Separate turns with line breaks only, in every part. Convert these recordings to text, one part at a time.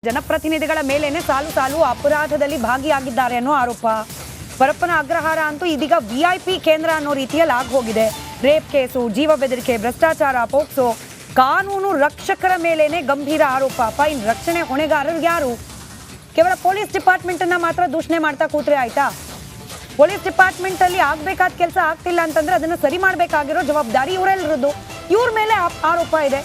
ಜನಪ್ರತಿನಿಧಿಗಳ ಮೇಲೇನೆ ಸಾಲು ಸಾಲು ಅಪರಾಧದಲ್ಲಿ ಭಾಗಿಯಾಗಿದ್ದಾರೆ ಅನ್ನೋ ಆರೋಪ. ಪರಪ್ಪನ ಅಗ್ರಹಾರ ಅಂತೂ ಇದೀಗ ವಿಐಪಿ ಕೇಂದ್ರ ಅನ್ನೋ ರೀತಿಯಲ್ಲಿ ಆಗೋಗಿದೆ. ರೇಪ್ ಕೇಸು, ಜೀವ ಬೆದರಿಕೆ, ಭ್ರಷ್ಟಾಚಾರ, ಪೋಕ್ಸೋ, ಕಾನೂನು ರಕ್ಷಕರ ಮೇಲೇನೆ ಗಂಭೀರ ಆರೋಪ. ಇನ್ನು ರಕ್ಷಣೆ ಹೊಣೆಗಾರರು ಯಾರು? ಕೇವಲ ಪೊಲೀಸ್ ಡಿಪಾರ್ಟ್ಮೆಂಟ್ ಅನ್ನ ಮಾತ್ರ ದೂಷಣೆ ಮಾಡ್ತಾ ಕೂತ್ರೆ ಆಯ್ತಾ? ಪೊಲೀಸ್ ಡಿಪಾರ್ಟ್ಮೆಂಟ್ ಅಲ್ಲಿ ಆಗ್ಬೇಕಾದ ಕೆಲಸ ಆಗ್ತಿಲ್ಲ ಅಂತಂದ್ರೆ ಅದನ್ನ ಸರಿ ಮಾಡ್ಬೇಕಾಗಿರೋ ಜವಾಬ್ದಾರಿ ಇವರೆಲ್ಲರದ್ದು. ಇವ್ರ ಮೇಲೆ ಆರೋಪ ಇದೆ.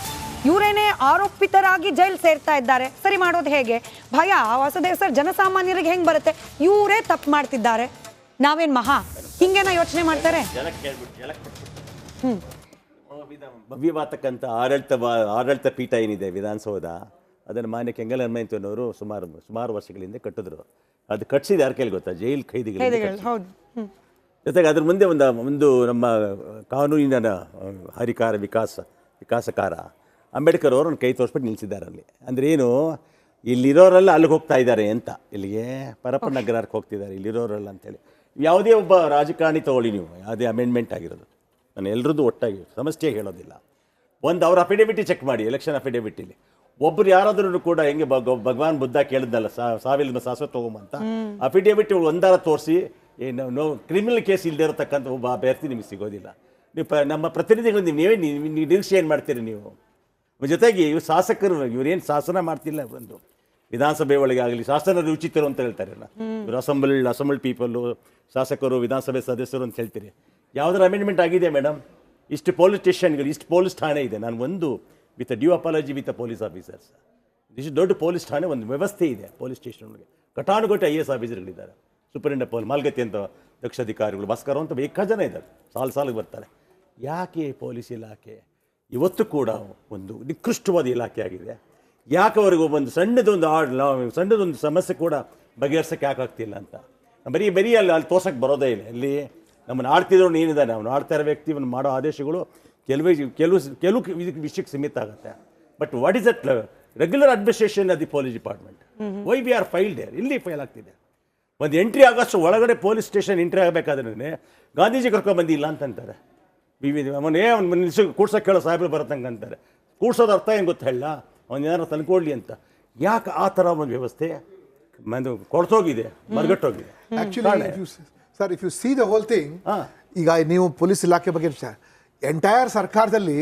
ಇವರೇನೇ ಆರೋಪಿತರಾಗಿ ಜೈಲ್ ಸೇರ್ತಾ ಇದ್ದಾರೆ. ಸರಿ ಮಾಡೋದು ಹೇಗೆ? ಭಯ ವಾಸುದೇವ್ ಸರ್, ಜನಸಾಮಾನ್ಯರಿಗೆ ಹೆಂಗ್ ಬರುತ್ತೆ? ಇವರೇ ತಪ್ಪು ಮಾಡ್ತಿದ್ದಾರೆ, ನಾವೇನ್ ಮಹಾ ಹಿಂಗೇನ ಯೋಚನೆ ಮಾಡ್ತಾರೆ?
ಭವ್ಯವಾತಕ್ಕಂಥ ಆಡಳಿತ ಪೀಠ ಏನಿದೆ ವಿಧಾನಸೌಧ, ಅದನ್ನು ಮಾನ್ಯ ಕೆಂಗಲಹನುಮಂತನವರು ಸುಮಾರು ವರ್ಷಗಳಿಂದ ಕಟ್ಟಿದ್ರು. ಅದು ಕಟ್ಸಿದ ಯಾರ ಕೈಲಿ ಗೊತ್ತಾ? ಜೈಲ್ ಖೈದಿಗಳು. ಜೊತೆಗೆ ಅದ್ರ ಮುಂದೆ ಒಂದು ನಮ್ಮ ಕಾನೂನಿನ ಹರಿಕಾರ ವಿಕಾಸಕಾರ ಅಂಬೇಡ್ಕರ್ ಅವರು ಒಂದು ಕೈ ತೋರಿಸ್ಬಿಟ್ಟು ನಿಲ್ಲಿಸಿದ್ದಾರೆ ಅಲ್ಲಿ. ಅಂದರೆ ಏನು, ಇಲ್ಲಿರೋರೆಲ್ಲ ಅಲ್ಲಿಗೆ ಹೋಗ್ತಾ ಇದ್ದಾರೆ ಅಂತ, ಇಲ್ಲಿಗೆ ಪರಪ್ಪನ ಅಗ್ರಹಾರಕ್ಕೆ ಹೋಗ್ತಿದ್ದಾರೆ ಇಲ್ಲಿರೋರೆಲ್ಲ ಅಂತೇಳಿ. ಯಾವುದೇ ಒಬ್ಬ ರಾಜಕಾರಣಿ ತಗೊಳ್ಳಿ ನೀವು, ಯಾವುದೇ ಅಮೆಂಡ್ಮೆಂಟ್ ಆಗಿರೋದು, ನಾನು ಎಲ್ಲರದ್ದು ಒಟ್ಟಾಗಿ ಸಮಸ್ಯೆ ಹೇಳೋದಿಲ್ಲ. ಅವ್ರ ಅಫಿಡೇವಿಟಿ ಚೆಕ್ ಮಾಡಿ, ಎಲೆಕ್ಷನ್ ಅಫಿಡೇವಿಟಿಲಿ ಒಬ್ಬರು ಯಾರಾದ್ರೂ ಕೂಡ ಹೆಂಗೆ ಭಗವಾನ್ ಬುದ್ಧ ಕೇಳಿದ್ನಲ್ಲ, ಸಾವಿಲ್ಲ ಶಾಶ್ವತ ತಗೊಂಬಂತ ಅಫಿಡೇವಿಟ್ ಒಂದಾರ ತೋರಿಸಿ, ನೋ ಕ್ರಿಮಿನಲ್ ಕೇಸ್ ಇಲ್ಲದೆ ಇರತಕ್ಕಂಥ ಒಬ್ಬ ಅಭ್ಯರ್ಥಿ ನಿಮಗೆ ಸಿಗೋದಿಲ್ಲ. ನೀವು ನಮ್ಮ ಪ್ರತಿನಿಧಿಗಳು ನೀವೇ ನಿರೀಕ್ಷೆ ಏನು ಮಾಡ್ತೀರಿ ನೀವು? ಜೊತೆಗೆ ಇವ್ರು ಶಾಸಕರು, ಇವರೇನು ಶಾಸನ ಮಾಡ್ತಿಲ್ಲ. ಒಂದು ವಿಧಾನಸಭೆ ಒಳಗೆ ಆಗಲಿ ಶಾಸನ ರುಚಿತರು ಅಂತ ಹೇಳ್ತಾರಲ್ಲ, ಇವರು ಅಸೆಂಬಲ್ಡ್ ಪೀಪಲ್ಲು, ಶಾಸಕರು, ವಿಧಾನಸಭೆ ಸದಸ್ಯರು ಅಂತ ಹೇಳ್ತೀರಿ. ಯಾವುದರ ಅಮೆಂಡ್ಮೆಂಟ್ ಆಗಿದೆ ಮೇಡಮ್? ಇಷ್ಟು ಪೊಲೀಸ್ ಸ್ಟೇಷನ್ಗಳು, ಇಷ್ಟು ಪೊಲೀಸ್ ಠಾಣೆ ಇದೆ. ನಾನು ಒಂದು with due apology with police officers, ಇಷ್ಟು ದೊಡ್ಡ ಪೊಲೀಸ್ ಠಾಣೆ, ಒಂದು ವ್ಯವಸ್ಥೆ ಇದೆ ಪೊಲೀಸ್ ಸ್ಟೇಷನ್ ಒಳಗೆ. ಕಟಾನುಗಟ್ಟೆ IAS ಆಫೀಸರ್ಗಳಿದ್ದಾರೆ, ಸೂಪರಿಂಟೆಂಡೆಂಟ್ ಮಾಲ್ಗತಿ ಅಂತ ದಕ್ಷ ಅಧಿಕಾರಿಗಳು, ಭಾಸ್ಕರ್ ಅಂತ ಬೇಕಾದ ಜನ ಇದ್ದಾರೆ, ಸಾಲಿಗೆ ಬರ್ತಾರೆ. ಯಾಕೆ ಪೊಲೀಸ್ ಇಲಾಖೆ ಇವತ್ತು ಕೂಡ ಒಂದು ನಿಕೃಷ್ಟವಾದ ಇಲಾಖೆ ಆಗಿದೆ? ಯಾಕೆ ಅವ್ರಿಗೆ ಒಂದು ಸಣ್ಣದೊಂದು ಸಮಸ್ಯೆ ಕೂಡ ಬಗೆಹರಿಸೋಕ್ಕೆ ಯಾಕಾಗ್ತಿಲ್ಲ ಅಂತ ಬರೀ ಅಲ್ಲಿ ತೋರ್ಸಕ್ಕೆ ಬರೋದೇ ಇಲ್ಲ. ಇಲ್ಲಿ ನಮ್ಮನ್ನು ಆಡ್ತಿದ್ರು ಏನಿದ್ದಾನೆ, ಅವನು ಆಡ್ತಾ ಇರೋ ವ್ಯಕ್ತಿ ಅವನು ಮಾಡೋ ಆದೇಶಗಳು ಕೆಲವು ವಿಷಯಕ್ಕೆ ಸೀಮಿತ ಆಗುತ್ತೆ. But what is that regular administration of the police department? Why we are failed there? ಇಲ್ಲಿ ಫೈಲ್ ಆಗ್ತಿದೆ. ಒಂದು ಎಂಟ್ರಿ ಆಗೋಷ್ಟು ಒಳಗಡೆ ಪೊಲೀಸ್ ಸ್ಟೇಷನ್ ಎಂಟ್ರಿ ಆಗಬೇಕಾದ್ರೆ ಗಾಂಧೀಜಿ ಕರ್ಕೊಂಡ್ಬಂದಿಲ್ಲ ಅಂತಂತಾರೆ. ಅವನೇ ಕೂಡ್ಸೋಕೆ ಕೇಳೋ ಸಾಹೇಬ್ರು ಬರತ್ತಂಗೆ ಅಂತಾರೆ. ಕೂಡ್ಸೋದು ಅರ್ಥ ಏನು ಗೊತ್ತ ಹೇಳ, ಅವ್ನು ಏನಾರು ತಂದ್ಕೊಡ್ಲಿ ಅಂತ. ಯಾಕೆ ಆ ಥರ ಒಂದು ವ್ಯವಸ್ಥೆ ಕೊಡ್ತೋಗಿದೆ, ಮರ್ಗಟ್ಟೋಗಿದೆ.
Sir, if you see the whole thing, ಈಗ ನೀವು ಪೊಲೀಸ್ ಇಲಾಖೆ ಬಗ್ಗೆ ಎಂಟೈರ್ ಸರ್ಕಾರದಲ್ಲಿ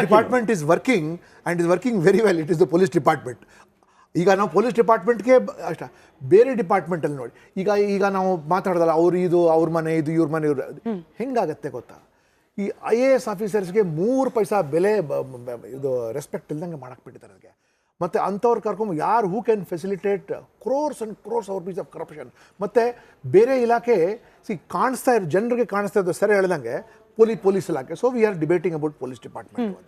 department is working and is working very well. It is the police department. ಈಗ ನಾವು ಪೊಲೀಸ್ ಡಿಪಾರ್ಟ್ಮೆಂಟ್ಗೆ ಅಷ್ಟ, ಬೇರೆ ಡಿಪಾರ್ಟ್ಮೆಂಟಲ್ಲಿ ನೋಡಿ, ಈಗ ನಾವು ಮಾತಾಡೋದಲ್ಲ, ಅವ್ರ ಮನೆ ಇದು, ಇವ್ರ ಮನೆ ಇವ್ರು, ಹೆಂಗಾಗತ್ತೆ ಗೊತ್ತಾ? ಈ IAS ಆಫೀಸರ್ಸ್ಗೆ 3 ಪೈಸಾ ಬೆಲೆ ಇದು ರೆಸ್ಪೆಕ್ಟ್ ಇಲ್ದಂಗೆ ಮಾಡಾಕ್ಬಿಟ್ಟಿದ್ದಾರೆ ಅದಕ್ಕೆ. ಮತ್ತು ಅಂಥವ್ರು ಕರ್ಕೊಂಡು ಯಾರು who can facilitate crores and crores our piece of corruption. ಮತ್ತು ಬೇರೆ ಇಲಾಖೆ ಜನರಿಗೆ ಕಾಣಿಸ್ತಾ ಇದ್ದು ಸರಿ ಹೇಳ್ದಂಗೆ ಪೊಲೀಸ್ ಇಲಾಖೆ. So we are debating about police department.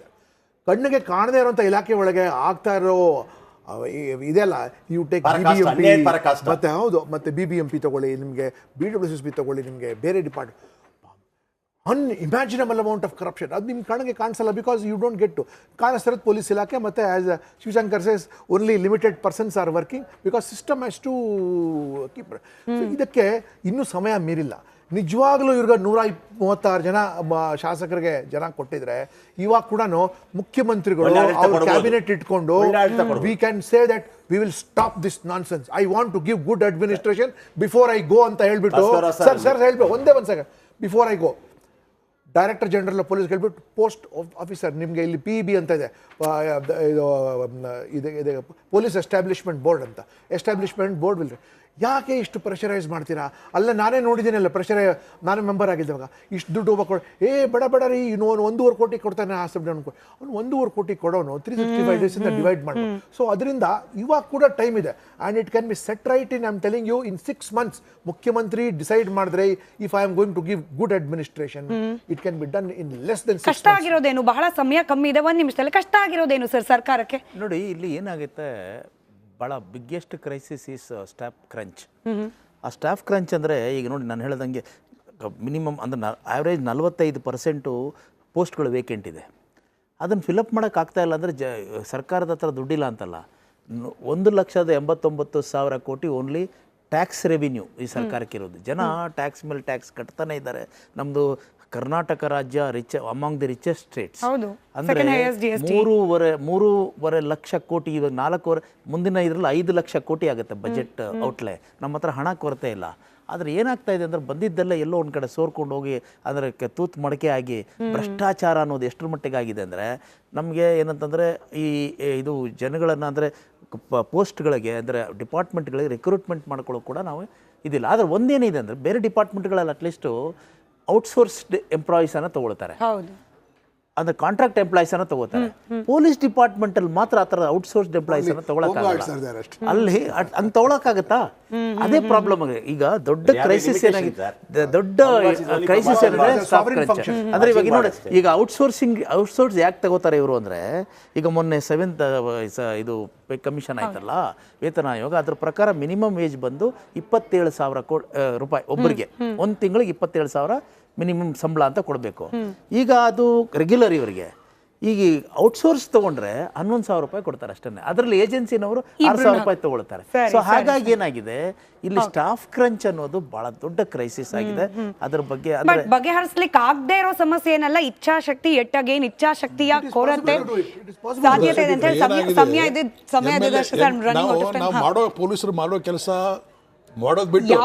ಕಣ್ಣಿಗೆ ಕಾಣದೇ ಇರೋಂಥ ಇಲಾಖೆ ಒಳಗೆ ಆಗ್ತಾ ಇರೋ ಇದೆಲ್ಲ, ಯು ಟೇಕ್ BBMP, ಮತ್ತು ಹೌದು, ಮತ್ತು BBMP ತಗೊಳ್ಳಿ, ನಿಮಗೆ BWSP ತಗೊಳ್ಳಿ, ನಿಮಗೆ ಬೇರೆ department, unimaginable amount of corruption. ಅದು ನಿಮ್ಮ ಕಣ್ಣಿಗೆ ಕಾಣಿಸಲ್ಲ, because you don't get to. ಕಾಣಿಸ್ತಿರೋದು ಪೊಲೀಸ್ ಇಲಾಖೆ. ಮತ್ತು as Shivashankar says, only limited persons are working because system has to keep. ಇದಕ್ಕೆ ಇನ್ನೂ ಸಮಯ ಮೀರಿಲ್ಲ. ನಿಜವಾಗ್ಲೂ ಇವ್ರಿಗೆ 136 ಜನ ಶಾಸಕರಿಗೆ ಜನ ಕೊಟ್ಟಿದ್ರೆ, ಇವಾಗ ಕೂಡ ಮುಖ್ಯಮಂತ್ರಿಗಳು ಅವ್ರ ಕ್ಯಾಬಿನೆಟ್ ಇಟ್ಕೊಂಡು we can say that we will stop this nonsense. I want to give good administration before I go ಅಂತ ಹೇಳ್ಬಿಟ್ಟು, ಸರ್ ಹೇಳ್ಬೇಕು, ಒಂದೇ ಒಂದು second, before I go director general of police ಹೇಳ್ಬಿಟ್ಟು ಪೋಸ್ಟ್ ಆಫೀಸರ್, ನಿಮಗೆ ಇಲ್ಲಿ PEB ಅಂತ ಇದೆ, ಇದು ಪೊಲೀಸ್ ಎಸ್ಟಾಬ್ಲಿಷ್ಮೆಂಟ್ ಬೋರ್ಡ್ ಅಂತ, ಎಸ್ಟಾಬ್ಲಿಷ್ಮೆಂಟ್ ಬೋರ್ಡ್ ವಿಲ್. ಯಾಕೆ ಇಷ್ಟು ಪ್ರೆಷರೈಸ್ ಮಾಡ್ತೀರಾ? ಅಲ್ಲ, ನಾನೇ ನೋಡಿದ್ದೀನಲ್ಲ, ನಾನೇ ಮೆಂಬರ್ ಆಗಿದ್ದಾಗ ಇಷ್ಟು ದುಡ್ಡು ಹೋಗ್ಬೇಕು, ಬೇಡ ರೀ, ಇನ್ನೂ 1.5 ಕೋಟಿ ಕೊಡ್ತಾನೆ ಹಾಸ್ಪಿಟಲ್ ಅನ್ಕೊಂಡು, ಅವ್ನು 1.5 ಕೋಟಿ ಕೊಡೋನು 365 ಡೇಸಿಂದ ಡಿವೈಡ್ ಮಾಡ್ಬೋದು. ಸೊ ಅದರಿಂದ ಇವಾಗ ಕೂಡ ಟೈಮ್ ಇದೆ, and it can be set right in, I am telling you, in 6 months ಮುಖ್ಯಮಂತ್ರಿ ಡಿಸೈಡ್ ಮಾಡಿದ್ರೆ, if I am going to give good administration, it can be done in less than 6 months.
ಕಷ್ಟ ಆಗಿರೋದೇನು? ಬಹಳ ಸಮಯ ಕಮ್ಮಿ ಇದೆ, 1 ನಿಮಿಷದಲ್ಲಿ ಕಷ್ಟ ಆಗಿರೋದೇನು ಸರ್ ಸರ್ಕಾರಕ್ಕೆ?
ನೋಡಿ, ಇಲ್ಲಿ ಏನಾಗುತ್ತೆ, ಭಾಳ biggest crisis is staff crunch. ಆ ಸ್ಟಾಫ್ ಕ್ರಂಚ್ ಅಂದರೆ, ಈಗ ನೋಡಿ ನಾನು ಹೇಳ್ದಂಗೆ ಮಿನಿಮಮ್ ಅಂದರೆ ಆ್ಯಾವ್ರೇಜ್ 45% ಪೋಸ್ಟ್ಗಳು ವೇಕೆಂಟ್ ಇದೆ. ಅದನ್ನು ಫಿಲಪ್ ಮಾಡೋಕ್ಕಾಗ್ತಾ ಇಲ್ಲ ಅಂದರೆ ಸರ್ಕಾರದ ಹತ್ರ ದುಡ್ಡಿಲ್ಲ ಅಂತಲ್ಲ. 1,89,000 ಕೋಟಿ ಓನ್ಲಿ ಟ್ಯಾಕ್ಸ್ ರೆವಿನ್ಯೂ ಈ ಸರ್ಕಾರಕ್ಕೆ ಇರೋದು. ಜನ ಟ್ಯಾಕ್ಸ್ ಮೇಲೆ ಟ್ಯಾಕ್ಸ್ ಕಟ್ತಾನೆ ಇದ್ದಾರೆ. ನಮ್ಮದು ಕರ್ನಾಟಕ ರಾಜ್ಯ ಅಮಾಂಗ್ ದಿ ರಿಚೆಸ್ಟ್ ಸ್ಟೇಟ್ಸ್. ಅಂದರೆ 3.5 ಲಕ್ಷ ಕೋಟಿ, ಇವಾಗ 4 ಮುಂದಿನ ಇದರಲ್ಲಿ 5 ಲಕ್ಷ ಕೋಟಿ ಆಗುತ್ತೆ ಬಜೆಟ್ ಔಟ್ಲೆ. ನಮ್ಮ ಹತ್ರ ಹಣ ಕೊರತೆ ಇಲ್ಲ. ಆದರೆ ಏನಾಗ್ತಾ ಇದೆ ಅಂದರೆ ಬಂದಿದ್ದೆಲ್ಲ ಎಲ್ಲೋ ಒಂದು ಕಡೆ ಸೋರ್ಕೊಂಡು ಹೋಗಿ ಅಂದರೆ ತೂತ್ ಮಡಕೆ ಆಗಿ ಭ್ರಷ್ಟಾಚಾರ ಅನ್ನೋದು ಎಷ್ಟರ ಮಟ್ಟಿಗೆ ಆಗಿದೆ ಅಂದರೆ ನಮಗೆ ಏನಂತಂದರೆ ಇದು ಜನಗಳನ್ನು ಅಂದರೆ ಪೋಸ್ಟ್ಗಳಿಗೆ ಅಂದರೆ ಡಿಪಾರ್ಟ್ಮೆಂಟ್ಗಳಿಗೆ ರಿಕ್ರೂಟ್ಮೆಂಟ್ ಮಾಡ್ಕೊಳ್ಳೋಕೆ ಕೂಡ ನಾವು ಇದಿಲ್ಲ. ಆದರೆ ಒಂದೇನಿದೆ ಅಂದರೆ ಬೇರೆ ಡಿಪಾರ್ಟ್ಮೆಂಟ್ಗಳಲ್ಲಿ ಅಟ್ಲೀಸ್ಟು ಔಟ್ಸೋರ್ಸ್ಡ್ ಎಂಪ್ಲಾಯೀಸನ್ನು ತೊಗೊಳ್ತಾರೆ, ಅಂದರೆ ಕಾಂಟ್ರಾಕ್ಟ್ ಎಂಪ್ಲಾಯೀಸನ್ನು ತೊಗೋತಾರೆ. ಪೊಲೀಸ್ ಡಿಪಾರ್ಟ್ಮೆಂಟಲ್ಲಿ ಮಾತ್ರ ಆ ಥರ ಔಟ್ಸೋರ್ಸ್ಡ್ ಎಂಪ್ಲಾಯೀಸನ್ನು ತೊಗೊಳಕ್ಕಾಗಲ್ಲ. ಅಲ್ಲಿ ಹಂಗೆ ತೊಗೊಳಕ್ಕಾಗತ್ತಾ? ಅದೇ ಪ್ರಾಬ್ಲಮ್ ಆಗಿದೆ. ಈಗ ದೊಡ್ಡ ಕ್ರೈಸಿಸ್ ಏನಾಗಿದೆ, ದೊಡ್ಡ ಕ್ರೈಸಿಸ್ ಏನಂದ್ರೆ ಸ್ಟಾಫ್ ಕ್ರಂಚ್. ಅಂದರೆ ಇವಾಗ ನೋಡಿ, ಈಗ ಔಟ್ಸೋರ್ಸ್ ಯಾಕೆ ತಗೋತಾರೆ ಇವರು ಅಂದರೆ, ಈಗ ಮೊನ್ನೆ 7th ಇದು ಪೇ ಕಮಿಷನ್ ಆಯ್ತಲ್ಲ, ವೇತನ ಆಯೋಗ, ಅದ್ರ ಪ್ರಕಾರ ಮಿನಿಮಮ್ ವೇಜ್ ಬಂದು 27,000 ರೂಪಾಯಿ ಒಬ್ಬರಿಗೆ. ಒಂದು ತಿಂಗಳಿಗೆ 27,000 ಮಿನಿಮಮ್ ಸಂಬಳ ಅಂತ ಕೊಡಬೇಕು. ಈಗ ಅದು ರೆಗ್ಯುಲರ್ ಇವರಿಗೆ. ಈಗ ಔಟ್ಸೋರ್ಸ್ ತಗೊಂಡ್ರೆ 11,000 ರೂಪಾಯಿ ಕೊಡ್ತಾರೆ ಅಷ್ಟೇ. ಅದರಲ್ಲಿ ಏಜೆನ್ಸಿನವರು 6,000 ರೂಪಾಯಿ ತಗೊಳ್ತಾರೆ. ಸೊ ಹಾಗಾಗಿ ಏನಾಗಿದೆ, ಇಲ್ಲಿ ಸ್ಟಾಫ್ ಕ್ರಂಚ್ ಅನ್ನೋದು ಬಹಳ ದೊಡ್ಡ ಕ್ರೈಸಿಸ್ ಆಗಿದೆ. ಅದ್ರ ಬಗ್ಗೆ
ಬಗೆಹರಿಸಲಿಕ್ಕೆ ಆಗದೆ ಇರೋ ಸಮಸ್ಯೆ ಏನಲ್ಲ, ಇಚ್ಛಾಶಕ್ತಿ. ಎಟ್ಟಗೇನ್ ಇಚ್ಛಾಶಕ್ತಿಯ ಕೊರತೆ ಸಾಧ್ಯತೆ ಇದೆ ಅಂತ ಹೇಳಿ
ಮಾಡೋ ಪೊಲೀಸರು ಮಾಡೋ ಕೆಲಸ ಮಾಡೋದು ಬಿಟ್ಟು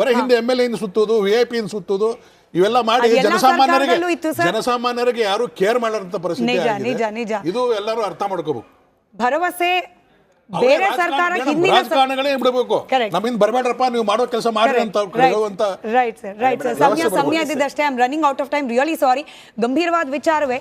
ಬರೀ ಹಿಂದೆ MLA ಸುತ್ತೋದು, VIP ಸುತ್ತೋದು, ಇವೆಲ್ಲ ಮಾಡಿ ಜನಸಾಮಾನ್ಯರಿಗೆ ಯಾರು ಕೇರ್ ಮಾಡಾರಂತ ಪರಿಸ್ಥಿತಿ ಆಗಿದೆ. ಇದು ಎಲ್ಲರೂ ಅರ್ಥ ಮಾಡ್ಕೋಬೇಕು.
ಭರವಸೆ ಬೇರೆ ಸರ್ಕಾರ
ರಾಜಕಾರಣಗಳೇ ಬಿಡಬೇಕು, ನಮ್ಮಿಂದ ಬರಬೇಡ್ರಪ್ಪ, ನೀವು ಮಾಡೋ ಕೆಲಸ ಮಾಡಿ ಅಂತ ಹೇಳುವಂತ.
ರೈಟ್ ಸರ್, ಸಮಯ ಇದ್ದಷ್ಟೇ. I am running out of time, really sorry. ಗಂಭೀರವಾದ ವಿಚಾರವೇ.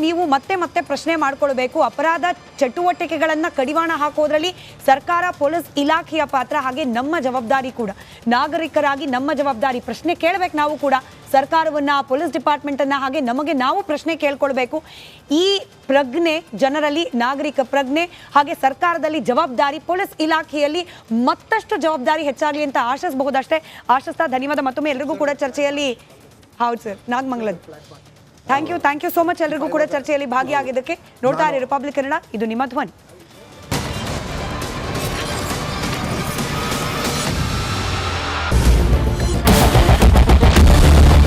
ನೀವು ಮತ್ತೆ ಪ್ರಶ್ನೆ ಮಾಡ್ಕೊಳ್ಬೇಕು. ಅಪರಾಧ ಚಟುವಟಿಕೆಗಳನ್ನ ಕಡಿವಾಣ ಹಾಕೋದ್ರಲ್ಲಿ ಸರ್ಕಾರ, ಪೊಲೀಸ್ ಇಲಾಖೆಯ ಪಾತ್ರ, ಹಾಗೆ ನಮ್ಮ ಜವಾಬ್ದಾರಿ ಕೂಡ. ನಾಗರಿಕರಾಗಿ ನಮ್ಮ ಜವಾಬ್ದಾರಿ. ಪ್ರಶ್ನೆ ಕೇಳಬೇಕು ನಾವು ಕೂಡ ಸರ್ಕಾರವನ್ನ, ಪೊಲೀಸ್ ಡಿಪಾರ್ಟ್ಮೆಂಟ್ ಅನ್ನ, ಹಾಗೆ ನಮಗೆ ನಾವು ಪ್ರಶ್ನೆ ಕೇಳ್ಕೊಳ್ಬೇಕು. ಈ ಪ್ರಜ್ಞೆ ಜನರಲ್ಲಿ, ನಾಗರಿಕ ಪ್ರಜ್ಞೆ, ಹಾಗೆ ಸರ್ಕಾರದಲ್ಲಿ ಜವಾಬ್ದಾರಿ, ಪೊಲೀಸ್ ಇಲಾಖೆಯಲ್ಲಿ ಮತ್ತಷ್ಟು ಜವಾಬ್ದಾರಿ ಹೆಚ್ಚಾಗಲಿ ಅಂತ ಆಶಿಸಬಹುದಷ್ಟೇ. ಆಶಿಸ್ತಾ ಧನ್ಯವಾದ ಮತ್ತೊಮ್ಮೆ ಎಲ್ರಿಗೂ ಕೂಡ ಚರ್ಚೆಯಲ್ಲಿ. ಹೌದು ಸರ್, ನಾಗಮಂಗಲದ ಥ್ಯಾಂಕ್ ಯು ಸೋ ಮಚ್ ಎಲ್ರಿಗೂ ಕೂಡ ಚರ್ಚೆಯಲ್ಲಿ ಭಾಗಿಯಾಗಿದ್ದಕ್ಕೆ. ನೋಡ್ತಾ ಇರಿ ರಿಪಬ್ಲಿಕ್ ಕನ್ನಡ, ಇದು ನಿಮ್ಮ ಧ್ವನಿ.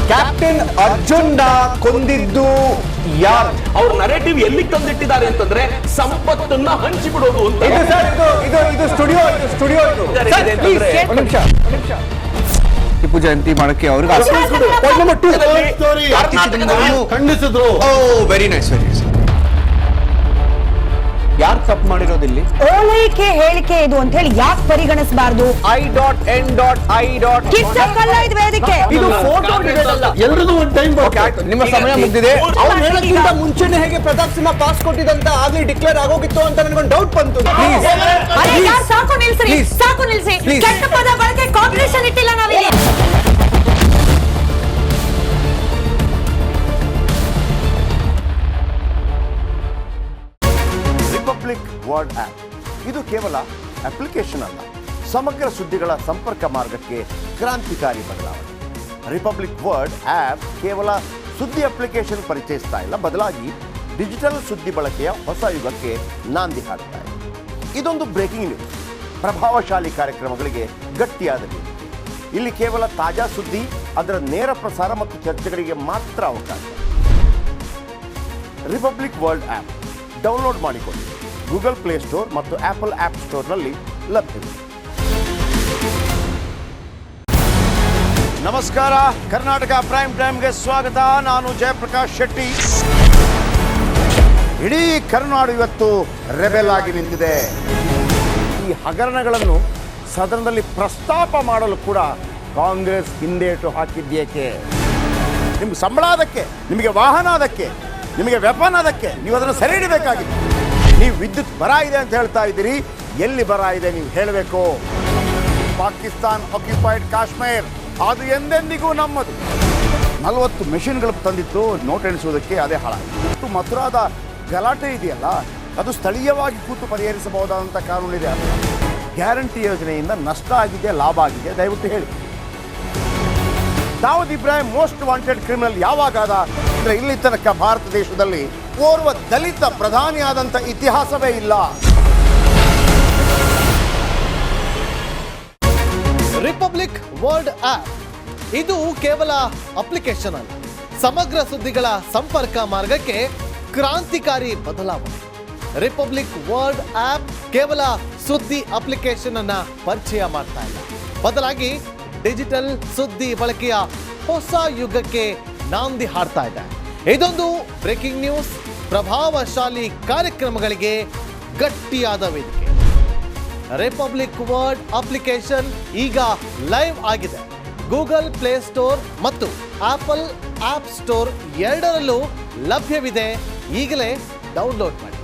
ಕ್ಯಾಪ್ಟನ್ ಅರ್ಜುನ್ ಕೊಂದಿದ್ದು ಯಾರು?
ಅವ್ರ ನರೇಟಿವ್ ಎಲ್ಲಿ ತಂದಿಟ್ಟಿದ್ದಾರೆ ಅಂತಂದ್ರೆ ಸಂಪತ್ತನ್ನ ಹಂಚಿಬಿಡೋದು ಅಂತ.
ಇದು ಸ್ಟುಡಿಯೋ ಟಿಪ್ಪು ಜಯಂತಿ ಮಾಡಕ್ಕೆ ಅವ್ರಿಗೆ ಖಂಡಿಸಿದ್ರು. Very nice. ಯಾರು ತಪ್ಪು ಮಾಡಿರೋದಿಲ್ಲಿ?
ಓಲೈಕೆ ಹೇಳಿಕೆ ಇದು ಅಂತ ಹೇಳಿ ಯಾಕೆ ಪರಿಗಣಿಸಬಾರದು?
I.N.I.
ವೇದಿಕೆ
ಇದು ಫೋಟೋ ಎಲ್ರಿಗೂ ಒಂದು ಟೈಮ್. ನಿಮ್ಮ ಸಮಯ ಮುಗಿದಿದೆ. ಅವ್ರು ಹೇಳೋಕ್ಕಿಂತ ಮುಂಚೆನೆ ಹೇಗೆ ಪ್ರತಾಪ್ ಸಿಂಹ ಪಾಸ್ ಕೊಟ್ಟಿದಂತ ಆಗ್ಲಿ ಡಿಕ್ಲೇರ್ ಆಗೋಗಿತ್ತು ಅಂತ ನನಗೊಂದು ಡೌಟ್ ಬಂತು.
ಸಾಕು ನಿಲ್ಸಿ. ಕೆಟ್ಟ ಪದ ಬಳಕೆ ಕಾಂಪಿಟೇಷನ್ ಇಟ್ಟಿಲ್ಲ ನಾವಿಲ್ಲಿ.
ರಿಪಬ್ಲಿಕ್ ವರ್ಡ್ ಆಪ್ ಇದು ಕೇವಲ ಅಪ್ಲಿಕೇಶನ್ ಅಲ್ಲ, ಸಮಗ್ರ ಸುದ್ದಿಗಳ ಸಂಪರ್ಕ ಮಾರ್ಗಕ್ಕೆ ಕ್ರಾಂತಿಕಾರಿ ಬದಲಾವಣೆ. ರಿಪಬ್ಲಿಕ್ ವರ್ಡ್ ಆಪ್ ಕೇವಲ ಸುದ್ದಿ ಅಪ್ಲಿಕೇಶನ್ ಪರಿಚಯಿಸ್ತಾ ಇಲ್ಲ, ಬದಲಾಗಿ ಡಿಜಿಟಲ್ ಸುದ್ದಿ ಬಳಕೆಯ ಹೊಸ ಯುಗಕ್ಕೆ ನಾಂದಿ ಹಾಡ್ತಾ ಇದೆ. ಇದೊಂದು ಬ್ರೇಕಿಂಗ್ ನ್ಯೂಸ್, ಪ್ರಭಾವಶಾಲಿ ಕಾರ್ಯಕ್ರಮಗಳಿಗೆ ಗಟ್ಟಿಯಾದ ನ್ಯೂಸ್. ಇಲ್ಲಿ ಕೇವಲ ತಾಜಾ ಸುದ್ದಿ, ಅದರ ನೇರ ಪ್ರಸಾರ ಮತ್ತು ಚರ್ಚೆಗಳಿಗೆ ಮಾತ್ರ ಅವಕಾಶ. ರಿಪಬ್ಲಿಕ್ ವರ್ಲ್ಡ್ ಆ್ಯಪ್ ಡೌನ್ಲೋಡ್ ಮಾಡಿಕೊಳ್ಳಿ. ಗೂಗಲ್ ಪ್ಲೇಸ್ಟೋರ್ ಮತ್ತು ಆಪಲ್ ಆ್ಯಪ್ ಸ್ಟೋರ್ನಲ್ಲಿ ಲಭ್ಯವಿದೆ. ನಮಸ್ಕಾರ, ಕರ್ನಾಟಕ ಪ್ರೈಮ್ ಟೈಮ್ಗೆ ಸ್ವಾಗತ. ನಾನು ಜಯಪ್ರಕಾಶ್ ಶೆಟ್ಟಿ. ಇಡೀ ಕರುನಾಡು ಇವತ್ತು ರೆಬೆಲ್ ಆಗಿ ನಿಂತಿದೆ. ಈ ಹಗರಣಗಳನ್ನು ಸದನದಲ್ಲಿ ಪ್ರಸ್ತಾಪ ಮಾಡಲು ಕೂಡ ಕಾಂಗ್ರೆಸ್ ಹಿಂದೇಟು ಹಾಕಿದ್ದೇಕೆ? ನಿಮ್ಗೆ ಸಂಬಳ ಅದಕ್ಕೆ, ನಿಮಗೆ ವಾಹನ ಅದಕ್ಕೆ, ನಿಮಗೆ ವೆಪನ್ ಅದಕ್ಕೆ, ನೀವು ಅದನ್ನು ಸೆರೆ ಹಿಡಿಬೇಕಾಗಿತ್ತು. ನೀವು ವಿದ್ಯುತ್ ಬರ ಇದೆ ಅಂತ ಹೇಳ್ತಾ ಇದ್ದೀರಿ, ಎಲ್ಲಿ ಬರ ಇದೆ ನೀವು ಹೇಳಬೇಕು. ಪಾಕಿಸ್ತಾನ್ ಆಕ್ಯುಪೈಡ್ ಕಾಶ್ಮೀರ್ ಅದು ಎಂದೆಂದಿಗೂ ನಮ್ಮದು. 40 ಮೆಷಿನ್ಗಳು ತಂದಿತ್ತು ನೋಟ್ ಎಣಿಸುವುದಕ್ಕೆ, ಅದೇ ಹಾಳಾಯಿತು. ಮಥುರಾದ ಗಲಾಟೆ ಇದೆಯಲ್ಲ, ಅದು ಸ್ಥಳೀಯವಾಗಿ ಕೂತು ಪರಿಹರಿಸಬಹುದಾದಂಥ ಕಾನೂನಿದೆ. ಗ್ಯಾರಂಟಿ ಯೋಜನೆಯಿಂದ ನಷ್ಟ ಆಗಿದೆ, ಲಾಭ ಆಗಿದೆ, ದಯವಿಟ್ಟು ಹೇಳಿ. Dawood Ibrahim most wanted criminal ಯಾವಾಗಾದ ಅಂದರೆ ಇಲ್ಲಿ ತನಕ ಭಾರತ ದೇಶದಲ್ಲಿ ಓರ್ವ ದಲಿತ ಪ್ರಧಾನಿಯಾದಂಥ ಇತಿಹಾಸವೇ ಇಲ್ಲ.
World app. ಇದು ಕೇವಲ ಅಪ್ಲಿಕೇಶನ್ ಅಲ್ಲ, ಸಮಗ್ರ ಸುದ್ದಿಗಳ ಸಂಪರ್ಕ ಮಾರ್ಗಕ್ಕೆ ಕ್ರಾಂತಿಕಾರಿ ಬದಲಾವಣೆ. ರಿಪಬ್ಲಿಕ್ ವರ್ಲ್ಡ್ ಆಪ್ ಕೇವಲ ಸುದ್ದಿ ಅಪ್ಲಿಕೇಶನ್ ಅನ್ನ ಪರಿಚಯ ಮಾಡ್ತಾ ಇಲ್ಲ, ಬದಲಾಗಿ ಡಿಜಿಟಲ್ ಸುದ್ದಿ ಬಳಕೆಯ ಹೊಸ ಯುಗಕ್ಕೆ ನಾಂದಿ ಹಾಡ್ತಾ ಇದೆ. ಇದೊಂದು ಬ್ರೇಕಿಂಗ್ ನ್ಯೂಸ್, ಪ್ರಭಾವಶಾಲಿ ಕಾರ್ಯಕ್ರಮಗಳಿಗೆ ಗಟ್ಟಿಯಾದ ವೇದಿಕೆ. ರಿಪಬ್ಲಿಕ್ ವರ್ಲ್ಡ್ ಅಪ್ಲಿಕೇಶನ್ ಈಗ ಲೈವ್ ಆಗಿದೆ. ಗೂಗಲ್ ಪ್ಲೇ ಸ್ಟೋರ್ ಮತ್ತು ಆಪಲ್ ಆಪ್ ಸ್ಟೋರ್ ಎರಡರಲ್ಲೂ ಲಭ್ಯವಿದೆ. ಈಗಲೇ ಡೌನ್ಲೋಡ್ ಮಾಡಿ.